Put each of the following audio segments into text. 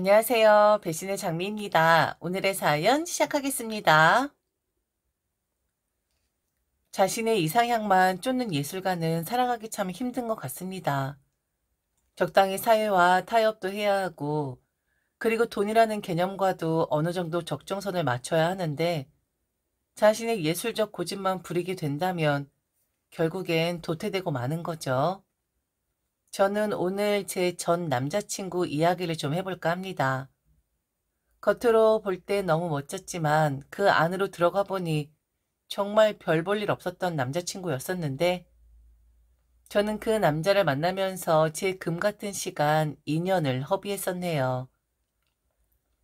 안녕하세요. 배신의 장미입니다. 오늘의 사연 시작하겠습니다. 자신의 이상향만 쫓는 예술가는 살아가기 참 힘든 것 같습니다. 적당히 사회와 타협도 해야 하고, 그리고 돈이라는 개념과도 어느 정도 적정선을 맞춰야 하는데, 자신의 예술적 고집만 부리게 된다면 결국엔 도태되고 마는 거죠. 저는 오늘 제 전 남자친구 이야기를 좀 해볼까 합니다. 겉으로 볼 때 너무 멋졌지만 그 안으로 들어가 보니 정말 별 볼 일 없었던 남자친구였었는데, 저는 그 남자를 만나면서 제 금 같은 시간 2년을 허비했었네요.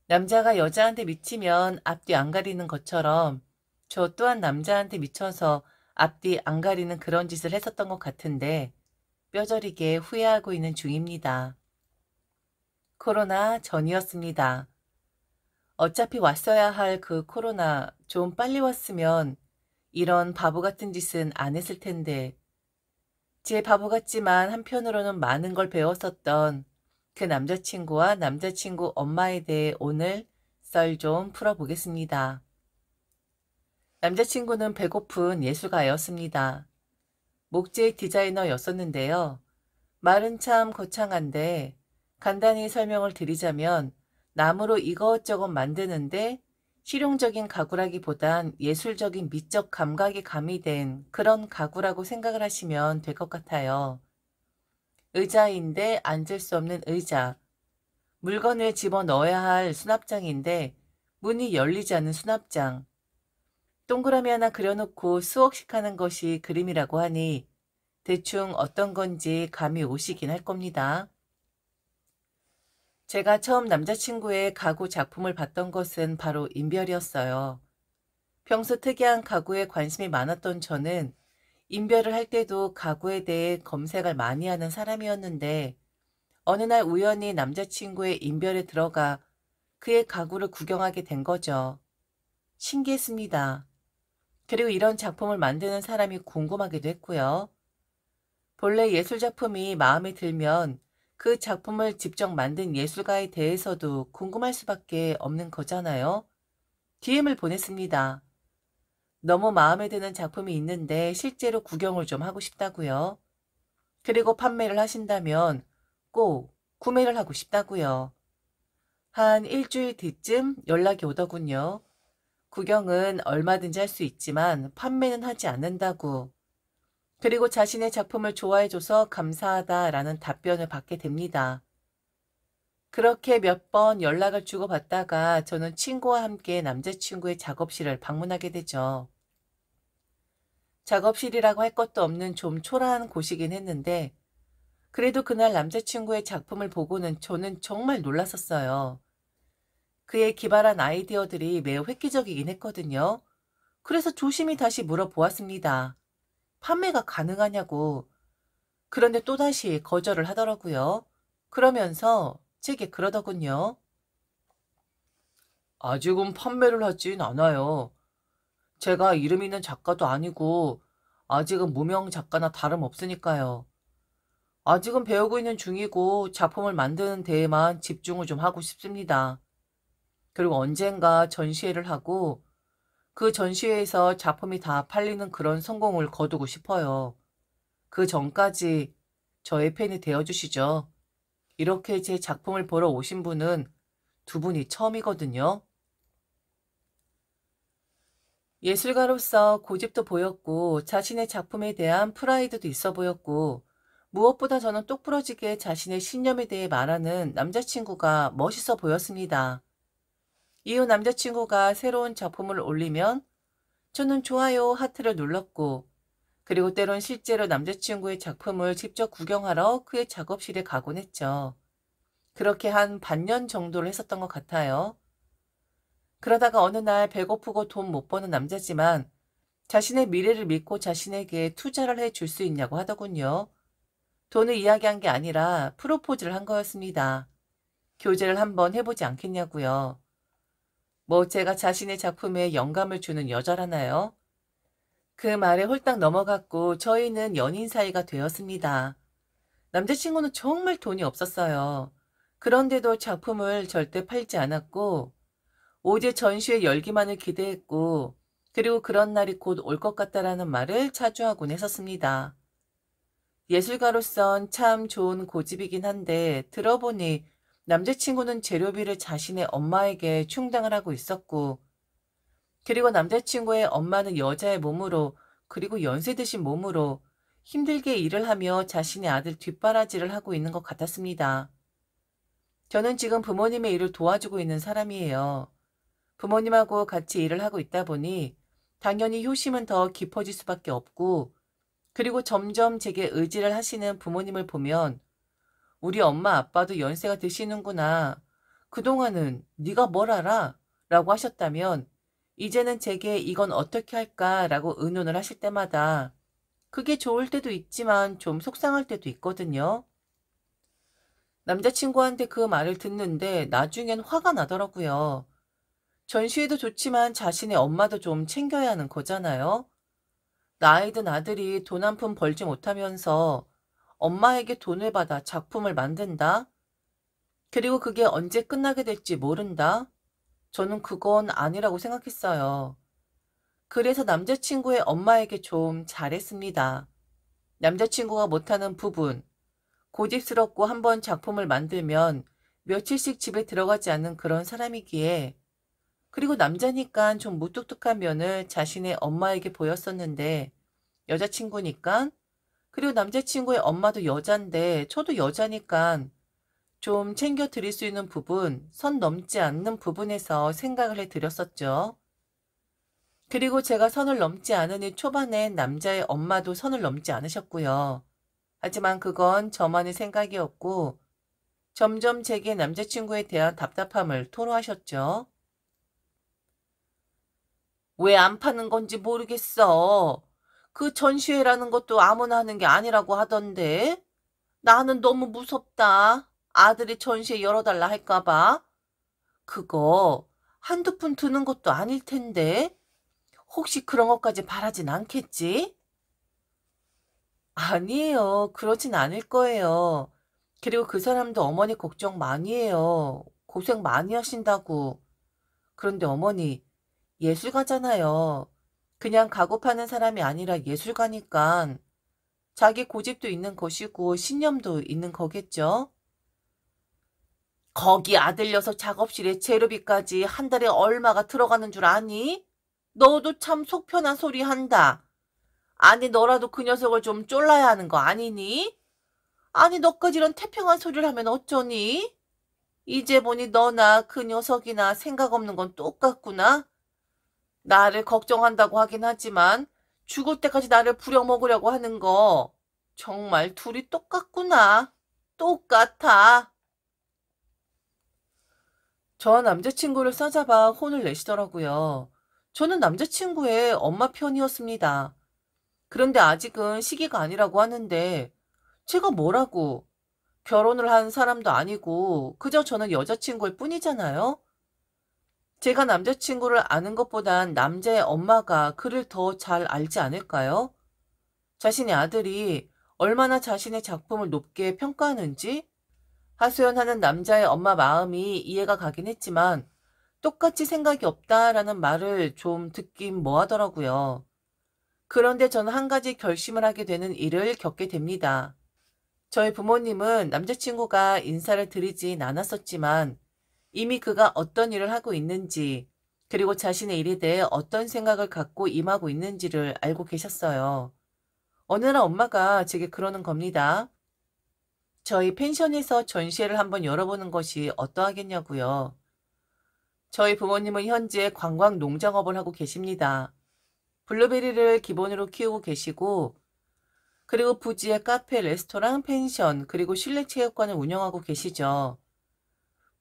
남자가 여자한테 미치면 앞뒤 안 가리는 것처럼 저 또한 남자한테 미쳐서 앞뒤 안 가리는 그런 짓을 했었던 것 같은데, 뼈저리게 후회하고 있는 중입니다. 코로나 전이었습니다. 어차피 왔어야 할 그 코로나 좀 빨리 왔으면 이런 바보 같은 짓은 안 했을 텐데, 제 바보 같지만 한편으로는 많은 걸 배웠었던 그 남자친구와 남자친구 엄마에 대해 오늘 썰 좀 풀어보겠습니다. 남자친구는 배고픈 예술가였습니다. 목재 디자이너였었는데요. 말은 참 거창한데 간단히 설명을 드리자면 나무로 이것저것 만드는데 실용적인 가구라기보단 예술적인 미적 감각이 가미된 그런 가구라고 생각을 하시면 될 것 같아요. 의자인데 앉을 수 없는 의자, 물건을 집어넣어야 할 수납장인데 문이 열리지 않는 수납장, 동그라미 하나 그려놓고 수억씩 하는 것이 그림이라고 하니 대충 어떤 건지 감이 오시긴 할 겁니다. 제가 처음 남자친구의 가구 작품을 봤던 것은 바로 인별이었어요. 평소 특이한 가구에 관심이 많았던 저는 인별을 할 때도 가구에 대해 검색을 많이 하는 사람이었는데, 어느 날 우연히 남자친구의 인별에 들어가 그의 가구를 구경하게 된 거죠. 신기했습니다. 그리고 이런 작품을 만드는 사람이 궁금하기도 했고요. 본래 예술작품이 마음에 들면 그 작품을 직접 만든 예술가에 대해서도 궁금할 수밖에 없는 거잖아요. DM을 보냈습니다. 너무 마음에 드는 작품이 있는데 실제로 구경을 좀 하고 싶다고요. 그리고 판매를 하신다면 꼭 구매를 하고 싶다고요. 한 일주일 뒤쯤 연락이 오더군요. 구경은 얼마든지 할 수 있지만 판매는 하지 않는다고. 그리고 자신의 작품을 좋아해줘서 감사하다라는 답변을 받게 됩니다. 그렇게 몇 번 연락을 주고받다가 저는 친구와 함께 남자친구의 작업실을 방문하게 되죠. 작업실이라고 할 것도 없는 좀 초라한 곳이긴 했는데, 그래도 그날 남자친구의 작품을 보고는 저는 정말 놀랐었어요. 그의 기발한 아이디어들이 매우 획기적이긴 했거든요. 그래서 조심히 다시 물어보았습니다. 판매가 가능하냐고. 그런데 또다시 거절을 하더라고요. 그러면서 제게 그러더군요. 아직은 판매를 하진 않아요. 제가 이름 있는 작가도 아니고 아직은 무명 작가나 다름없으니까요. 아직은 배우고 있는 중이고 작품을 만드는 데에만 집중을 좀 하고 싶습니다. 그리고 언젠가 전시회를 하고 그 전시회에서 작품이 다 팔리는 그런 성공을 거두고 싶어요. 그 전까지 저의 팬이 되어주시죠. 이렇게 제 작품을 보러 오신 분은 두 분이 처음이거든요. 예술가로서 고집도 보였고 자신의 작품에 대한 프라이드도 있어 보였고, 무엇보다 저는 똑부러지게 자신의 신념에 대해 말하는 남자친구가 멋있어 보였습니다. 이후 남자친구가 새로운 작품을 올리면 저는 좋아요 하트를 눌렀고, 그리고 때론 실제로 남자친구의 작품을 직접 구경하러 그의 작업실에 가곤 했죠. 그렇게 한 반년 정도를 했었던 것 같아요. 그러다가 어느 날 배고프고 돈 못 버는 남자지만 자신의 미래를 믿고 자신에게 투자를 해줄 수 있냐고 하더군요. 돈을 이야기한 게 아니라 프로포즈를 한 거였습니다. 교제를 한번 해보지 않겠냐고요. 뭐 제가 자신의 작품에 영감을 주는 여자라나요? 그 말에 홀딱 넘어갔고 저희는 연인 사이가 되었습니다. 남자친구는 정말 돈이 없었어요. 그런데도 작품을 절대 팔지 않았고 오직 전시회 열기만을 기대했고 그리고 그런 날이 곧 올 것 같다라는 말을 자주 하곤 했었습니다. 예술가로선 참 좋은 고집이긴 한데 들어보니 남자친구는 재료비를 자신의 엄마에게 충당을 하고 있었고 그리고 남자친구의 엄마는 여자의 몸으로 그리고 연세 드신 몸으로 힘들게 일을 하며 자신의 아들 뒷바라지를 하고 있는 것 같았습니다. 저는 지금 부모님의 일을 도와주고 있는 사람이에요. 부모님하고 같이 일을 하고 있다 보니 당연히 효심은 더 깊어질 수밖에 없고 그리고 점점 제게 의지를 하시는 부모님을 보면 우리 엄마 아빠도 연세가 드시는구나. 그동안은 네가 뭘 알아? 라고 하셨다면 이제는 제게 이건 어떻게 할까라고 의논을 하실 때마다 그게 좋을 때도 있지만 좀 속상할 때도 있거든요. 남자친구한테 그 말을 듣는데 나중엔 화가 나더라고요. 전시회도 좋지만 자신의 엄마도 좀 챙겨야 하는 거잖아요. 나이든 아들이 돈 한 푼 벌지 못하면서 엄마에게 돈을 받아 작품을 만든다? 그리고 그게 언제 끝나게 될지 모른다? 저는 그건 아니라고 생각했어요. 그래서 남자친구의 엄마에게 좀 잘했습니다. 남자친구가 못하는 부분, 고집스럽고 한번 작품을 만들면 며칠씩 집에 들어가지 않는 그런 사람이기에 그리고 남자니까 좀 무뚝뚝한 면을 자신의 엄마에게 보였었는데 여자친구니까 그리고 남자친구의 엄마도 여잔데 저도 여자니까 좀 챙겨 드릴 수 있는 부분, 선 넘지 않는 부분에서 생각을 해드렸었죠. 그리고 제가 선을 넘지 않으니 초반엔 남자의 엄마도 선을 넘지 않으셨고요. 하지만 그건 저만의 생각이었고 점점 제게 남자친구에 대한 답답함을 토로하셨죠. 왜 안 파는 건지 모르겠어. 그 전시회라는 것도 아무나 하는 게 아니라고 하던데. 나는 너무 무섭다. 아들이 전시회 열어달라 할까 봐. 그거 한두 푼 드는 것도 아닐 텐데. 혹시 그런 것까지 바라진 않겠지? 아니에요. 그러진 않을 거예요. 그리고 그 사람도 어머니 걱정 많이 해요. 고생 많이 하신다고. 그런데 어머니, 예술가잖아요. 그냥 가구 파는 사람이 아니라 예술가니까 자기 고집도 있는 것이고 신념도 있는 거겠죠? 거기 아들 녀석 작업실에 재료비까지 한 달에 얼마가 들어가는 줄 아니? 너도 참 속 편한 소리 한다. 아니 너라도 그 녀석을 좀 쫄라야 하는 거 아니니? 아니 너까지 이런 태평한 소리를 하면 어쩌니? 이제 보니 너나 그 녀석이나 생각 없는 건 똑같구나. 나를 걱정한다고 하긴 하지만 죽을 때까지 나를 부려먹으려고 하는 거 정말 둘이 똑같구나. 똑같아. 저 남자친구를 싸잡아 혼을 내시더라고요. 저는 남자친구의 엄마 편이었습니다. 그런데 아직은 시기가 아니라고 하는데 제가 뭐라고 결혼을 한 사람도 아니고 그저 저는 여자친구일 뿐이잖아요. 제가 남자친구를 아는 것보단 남자의 엄마가 그를 더 잘 알지 않을까요? 자신의 아들이 얼마나 자신의 작품을 높게 평가하는지 하소연하는 남자의 엄마 마음이 이해가 가긴 했지만 똑같이 생각이 없다라는 말을 좀 듣긴 뭐하더라고요. 그런데 저는 한 가지 결심을 하게 되는 일을 겪게 됩니다. 저희 부모님은 남자친구가 인사를 드리진 않았었지만 이미 그가 어떤 일을 하고 있는지 그리고 자신의 일에 대해 어떤 생각을 갖고 임하고 있는지를 알고 계셨어요. 어느 날 엄마가 제게 그러는 겁니다. 저희 펜션에서 전시회를 한번 열어보는 것이 어떠하겠냐고요. 저희 부모님은 현재 관광 농장업을 하고 계십니다. 블루베리를 기본으로 키우고 계시고 그리고 부지에 카페, 레스토랑, 펜션, 그리고 실내 체육관을 운영하고 계시죠.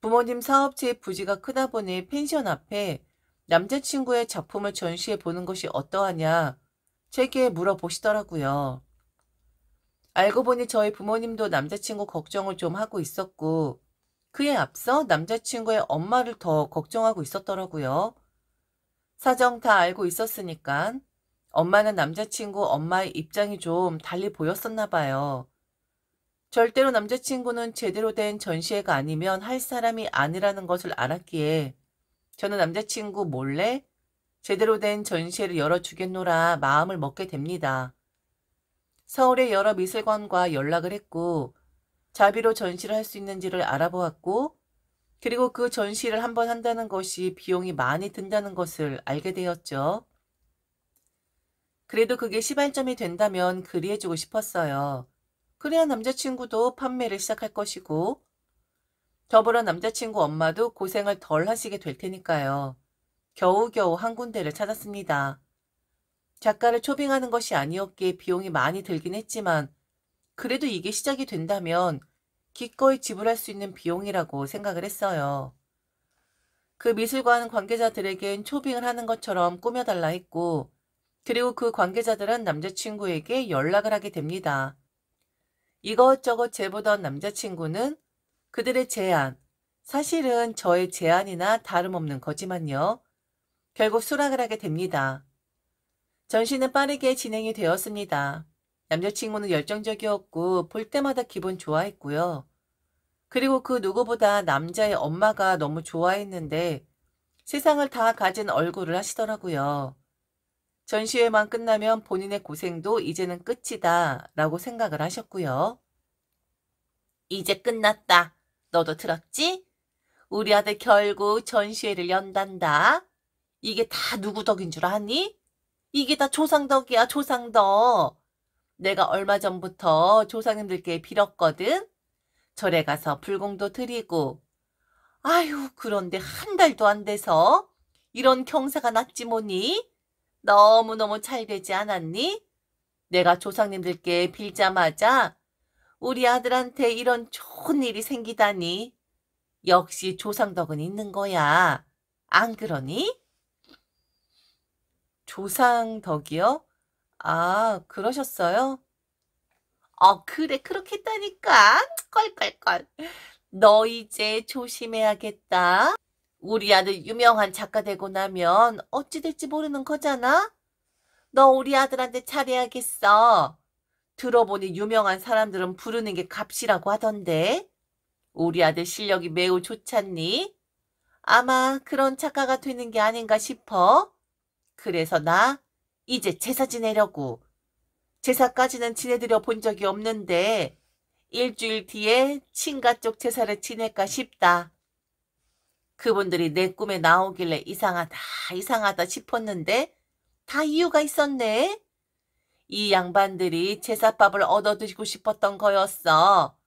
부모님 사업체의 부지가 크다 보니 펜션 앞에 남자친구의 작품을 전시해 보는 것이 어떠하냐 제게 물어보시더라고요. 알고 보니 저희 부모님도 남자친구 걱정을 좀 하고 있었고 그에 앞서 남자친구의 엄마를 더 걱정하고 있었더라고요. 사정 다 알고 있었으니까 엄마는 남자친구 엄마의 입장이 좀 달리 보였었나 봐요. 절대로 남자친구는 제대로 된 전시회가 아니면 할 사람이 아니라는 것을 알았기에 저는 남자친구 몰래 제대로 된 전시회를 열어주겠노라 마음을 먹게 됩니다. 서울의 여러 미술관과 연락을 했고 자비로 전시를 할 수 있는지를 알아보았고 그리고 그 전시를 한번 한다는 것이 비용이 많이 든다는 것을 알게 되었죠. 그래도 그게 시발점이 된다면 그리해주고 싶었어요. 그래야 남자친구도 판매를 시작할 것이고 더불어 남자친구 엄마도 고생을 덜 하시게 될 테니까요. 겨우겨우 한 군데를 찾았습니다. 작가를 초빙하는 것이 아니었기에 비용이 많이 들긴 했지만 그래도 이게 시작이 된다면 기꺼이 지불할 수 있는 비용이라고 생각을 했어요. 그 미술관 관계자들에겐 초빙을 하는 것처럼 꾸며달라 했고 그리고 그 관계자들은 남자친구에게 연락을 하게 됩니다. 이것저것 재보던 남자친구는 그들의 제안, 사실은 저의 제안이나 다름없는 거지만요. 결국 수락을 하게 됩니다. 전시는 빠르게 진행이 되었습니다. 남자친구는 열정적이었고 볼 때마다 기분 좋아했고요. 그리고 그 누구보다 남자의 엄마가 너무 좋아했는데 세상을 다 가진 얼굴을 하시더라고요. 전시회만 끝나면 본인의 고생도 이제는 끝이다 라고 생각을 하셨고요. 이제 끝났다. 너도 들었지? 우리 아들 결국 전시회를 연단다. 이게 다 누구 덕인 줄 아니? 이게 다 조상 덕이야, 조상 덕. 내가 얼마 전부터 조상님들께 빌었거든. 절에 가서 불공도 드리고. 아유, 그런데 한 달도 안 돼서 이런 경사가 났지 뭐니? 너무너무 잘 되지 않았니? 내가 조상님들께 빌자마자 우리 아들한테 이런 좋은 일이 생기다니. 역시 조상덕은 있는 거야. 안 그러니? 조상덕이요? 아, 그러셨어요? 그래, 그렇게 했다니까. 껄껄껄. 너 이제 조심해야겠다. 우리 아들 유명한 작가 되고 나면 어찌 될지 모르는 거잖아? 너 우리 아들한테 잘해야겠어. 들어보니 유명한 사람들은 부르는 게 값이라고 하던데. 우리 아들 실력이 매우 좋잖니? 아마 그런 작가가 되는 게 아닌가 싶어. 그래서 나 이제 제사 지내려고. 제사까지는 지내드려 본 적이 없는데 일주일 뒤에 친가 쪽 제사를 지낼까 싶다. 그분들이 내 꿈에 나오길래 이상하다, 이상하다 싶었는데 다 이유가 있었네. 이 양반들이 제사밥을 얻어드시고 싶었던 거였어.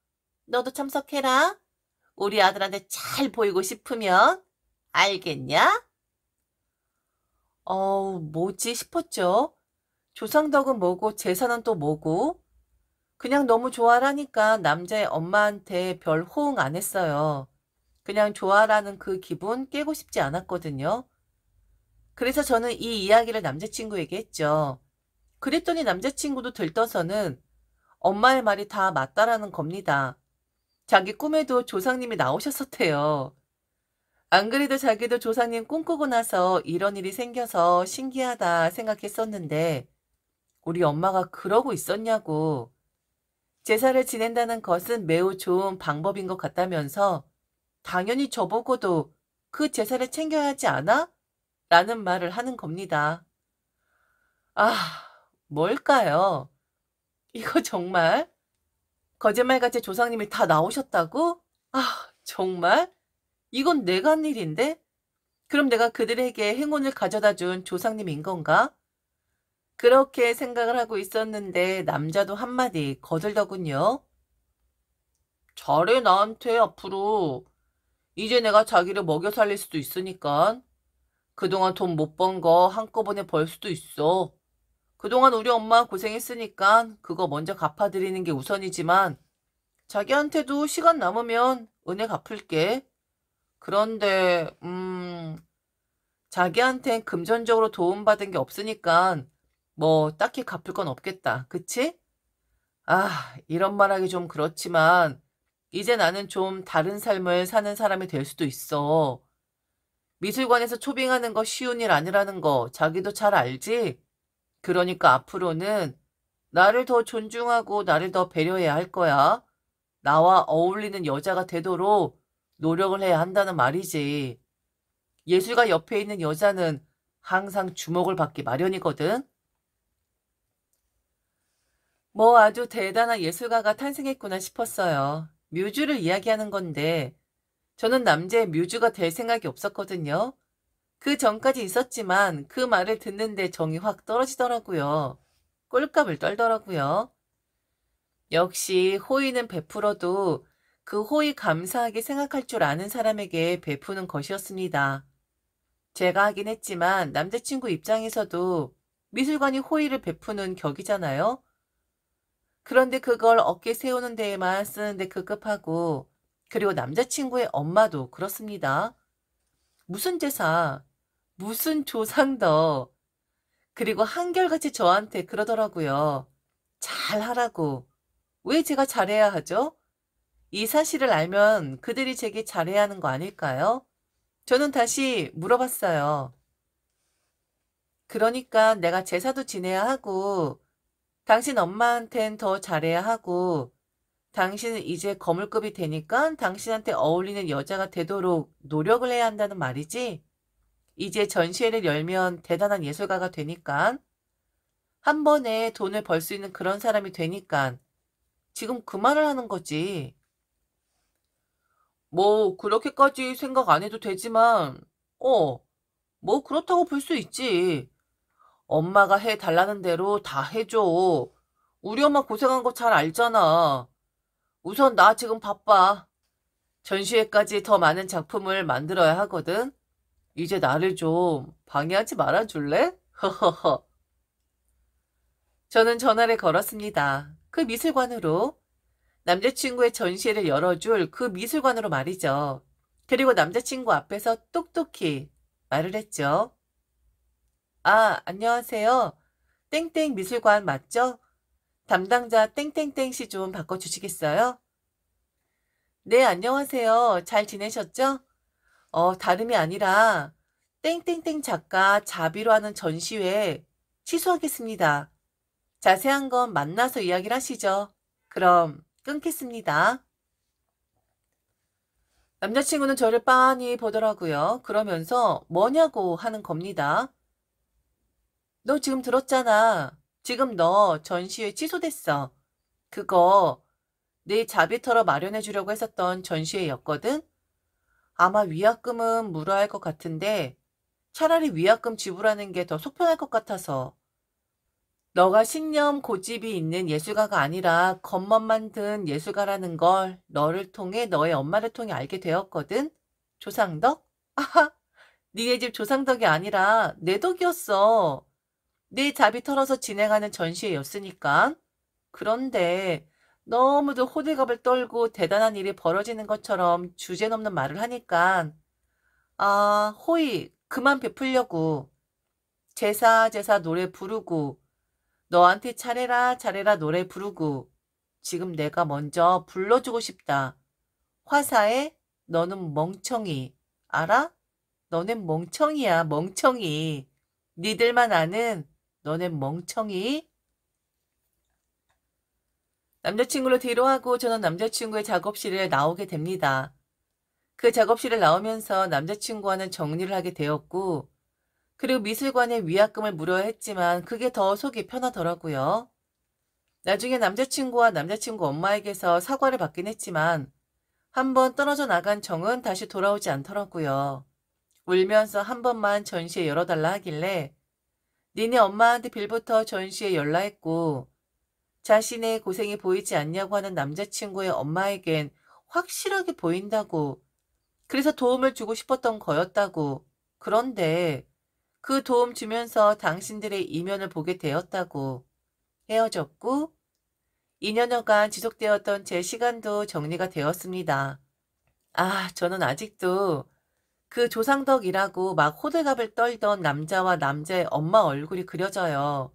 너도 참석해라. 우리 아들한테 잘 보이고 싶으면. 알겠냐? 뭐지 싶었죠. 조상덕은 뭐고 제사는 또 뭐고. 그냥 너무 좋아라니까 남자의 엄마한테 별 호응 안 했어요. 그냥 좋아라는 그 기분 깨고 싶지 않았거든요. 그래서 저는 이 이야기를 남자친구에게 했죠. 그랬더니 남자친구도 들떠서는 엄마의 말이 다 맞다라는 겁니다. 자기 꿈에도 조상님이 나오셨었대요. 안 그래도 자기도 조상님 꿈꾸고 나서 이런 일이 생겨서 신기하다 생각했었는데 우리 엄마가 그러고 있었냐고. 제사를 지낸다는 것은 매우 좋은 방법인 것 같다면서 당연히 저보고도 그 제사를 챙겨야 하지 않아? 라는 말을 하는 겁니다. 아, 뭘까요? 이거 정말 거짓말같이 조상님이 다 나오셨다고? 아, 정말? 이건 내가 한 일인데? 그럼 내가 그들에게 행운을 가져다 준 조상님인 건가? 그렇게 생각을 하고 있었는데 남자도 한마디 거들더군요. 잘해 나한테 앞으로. 이제 내가 자기를 먹여 살릴 수도 있으니까. 그동안 돈 못 번 거 한꺼번에 벌 수도 있어. 그동안 우리 엄마 고생했으니까 그거 먼저 갚아드리는 게 우선이지만 자기한테도 시간 남으면 은혜 갚을게. 그런데 자기한텐 금전적으로 도움받은 게 없으니까 뭐 딱히 갚을 건 없겠다. 그치? 아, 이런 말하기 좀 그렇지만 이제 나는 좀 다른 삶을 사는 사람이 될 수도 있어. 미술관에서 초빙하는 거 쉬운 일 아니라는 거 자기도 잘 알지? 그러니까 앞으로는 나를 더 존중하고 나를 더 배려해야 할 거야. 나와 어울리는 여자가 되도록 노력을 해야 한다는 말이지. 예술가 옆에 있는 여자는 항상 주목을 받기 마련이거든. 뭐 아주 대단한 예술가가 탄생했구나 싶었어요. 뮤즈를 이야기하는 건데 저는 남자의 뮤즈가 될 생각이 없었거든요. 그 전까지 있었지만 그 말을 듣는데 정이 확 떨어지더라고요. 꼴값을 떨더라고요. 역시 호의는 베풀어도 그 호의 감사하게 생각할 줄 아는 사람에게 베푸는 것이었습니다. 제가 하긴 했지만 남자친구 입장에서도 미술관이 호의를 베푸는 격이잖아요. 그런데 그걸 어깨 세우는 데에만 쓰는데 급급하고, 그리고 남자친구의 엄마도 그렇습니다. 무슨 제사, 무슨 조상더, 그리고 한결같이 저한테 그러더라고요. 잘하라고. 왜 제가 잘해야 하죠? 이 사실을 알면 그들이 제게 잘해야 하는 거 아닐까요? 저는 다시 물어봤어요. 그러니까 내가 제사도 지내야 하고, 당신 엄마한텐 더 잘해야 하고, 당신은 이제 거물급이 되니까 당신한테 어울리는 여자가 되도록 노력을 해야 한다는 말이지? 이제 전시회를 열면 대단한 예술가가 되니까, 한 번에 돈을 벌 수 있는 그런 사람이 되니까, 지금 그 말을 하는 거지. 뭐, 그렇게까지 생각 안 해도 되지만, 어, 뭐, 그렇다고 볼 수 있지. 엄마가 해달라는 대로 다 해줘. 우리 엄마 고생한 거 잘 알잖아. 우선 나 지금 바빠. 전시회까지 더 많은 작품을 만들어야 하거든. 이제 나를 좀 방해하지 말아줄래? 허허허. 저는 전화를 걸었습니다. 그 미술관으로. 남자친구의 전시회를 열어줄 그 미술관으로 말이죠. 그리고 남자친구 앞에서 똑똑히 말을 했죠. 아, 안녕하세요. 땡땡 미술관 맞죠? 담당자 땡땡땡 씨 좀 바꿔주시겠어요? 네, 안녕하세요. 잘 지내셨죠? 다름이 아니라 땡땡땡 작가 자비로 하는 전시회 취소하겠습니다. 자세한 건 만나서 이야기를 하시죠. 그럼 끊겠습니다. 남자친구는 저를 빤히 보더라고요. 그러면서 뭐냐고 하는 겁니다. 너 지금 들었잖아. 지금 너 전시회 취소됐어. 그거 내 자비터러 마련해 주려고 했었던 전시회였거든? 아마 위약금은 물어야 할 것 같은데 차라리 위약금 지불하는 게 더 속편할 것 같아서. 너가 신념 고집이 있는 예술가가 아니라 겉멋만 든 예술가라는 걸 너를 통해 너의 엄마를 통해 알게 되었거든? 조상덕? 아하, 니네 집 조상덕이 아니라 내 덕이었어. 네 잡이 털어서 진행하는 전시회였으니까. 그런데 너무도 호들갑을 떨고 대단한 일이 벌어지는 것처럼 주제넘는 말을 하니까 아, 호의 그만 베풀려고. 제사 노래 부르고 너한테 차례라 차례라 노래 부르고 지금 내가 먼저 불러주고 싶다. 화사해? 너는 멍청이. 알아? 너넨 멍청이야, 멍청이. 니들만 아는 너넨 멍청이. 남자친구를 뒤로하고 저는 남자친구의 작업실에 나오게 됩니다. 그 작업실을 나오면서 남자친구와는 정리를 하게 되었고 그리고 미술관에 위약금을 물어야 했지만 그게 더 속이 편하더라고요. 나중에 남자친구와 남자친구 엄마에게서 사과를 받긴 했지만 한번 떨어져 나간 정은 다시 돌아오지 않더라고요. 울면서 한 번만 전시회 열어달라 하길래 니네 엄마한테 빌부터 전시회 열라 했고 자신의 고생이 보이지 않냐고 하는 남자친구의 엄마에겐 확실하게 보인다고. 그래서 도움을 주고 싶었던 거였다고. 그런데 그 도움 주면서 당신들의 이면을 보게 되었다고. 헤어졌고 2년여간 지속되었던 제 시간도 정리가 되었습니다. 아, 저는 아직도 그 조상덕이라고 막 호들갑을 떨던 남자와 남자의 엄마 얼굴이 그려져요.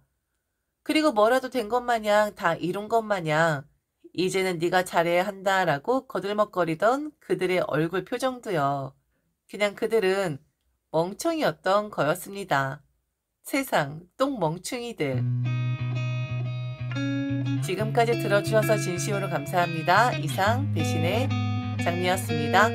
그리고 뭐라도 된 것 마냥 다 이룬 것 마냥 이제는 네가 잘해야 한다라고 거들먹거리던 그들의 얼굴 표정도요. 그냥 그들은 멍청이였던 거였습니다. 세상 똥멍충이들. 지금까지 들어주셔서 진심으로 감사합니다. 이상 배신의 장미였습니다.